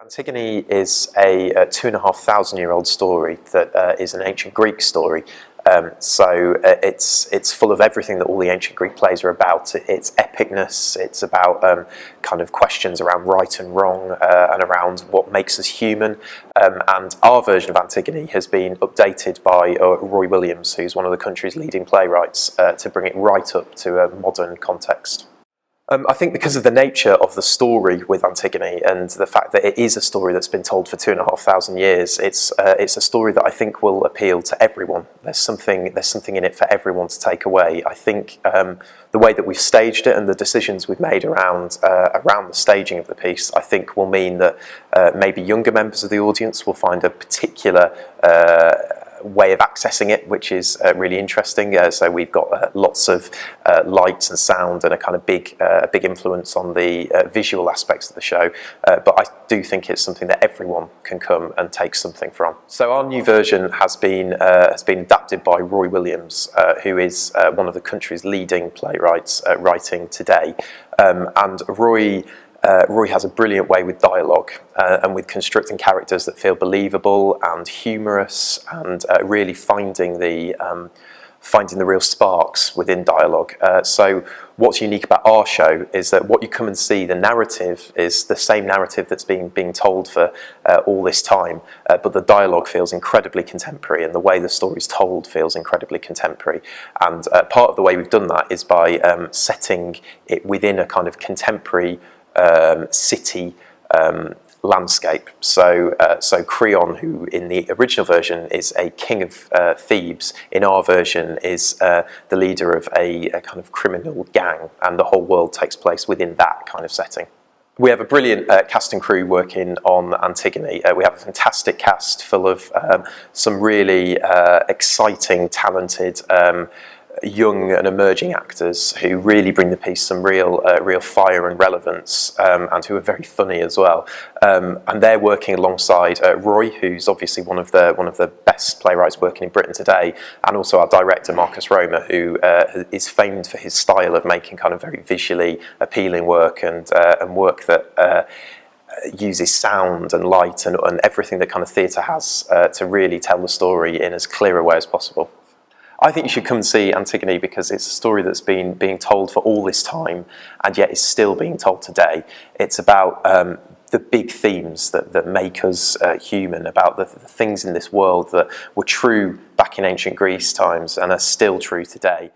Antigone is a 2,500-year-old story that is an ancient Greek story. It's full of everything that all the ancient Greek plays are about. It's epicness, it's about kind of questions around right and wrong and around what makes us human. And our version of Antigone has been updated by Roy Williams, who's one of the country's leading playwrights, to bring it right up to a modern context. I think because of the nature of the story with Antigone and the fact that it is a story that's been told for 2,500 years, it's a story that I think will appeal to everyone. There's something in it for everyone to take away. I think the way that we've staged it and the decisions we've made around the staging of the piece, I think will mean that maybe younger members of the audience will find a particular way of accessing it, which is really interesting. So we've got lots of lights and sound and a kind of big influence on the visual aspects of the show. But I do think it's something that everyone can come and take something from. So our new version has been adapted by Roy Williams, who is one of the country's leading playwrights writing today, and Roy has a brilliant way with dialogue and with constructing characters that feel believable and humorous, and really finding the real sparks within dialogue. So what's unique about our show is that what you come and see, the narrative is the same narrative that's being told for all this time, but the dialogue feels incredibly contemporary, and the way the story's told feels incredibly contemporary. And part of the way we've done that is by setting it within a kind of contemporary city landscape. So Creon, who in the original version is a king of Thebes, in our version is the leader of a kind of criminal gang, and the whole world takes place within that kind of setting. We have a brilliant cast and crew working on Antigone. We have a fantastic cast full of some really exciting, talented young and emerging actors who really bring the piece some real fire and relevance, and who are very funny as well. And they're working alongside Roy, who's obviously one of the best playwrights working in Britain today, and also our director Marcus Roma, who is famed for his style of making kind of very visually appealing work, and work that uses sound and light and everything that kind of theatre has to really tell the story in as clear a way as possible. I think you should come and see Antigone because it's a story that's been being told for all this time and yet is still being told today. It's about the big themes that make us human, about the things in this world that were true back in ancient Greece times and are still true today.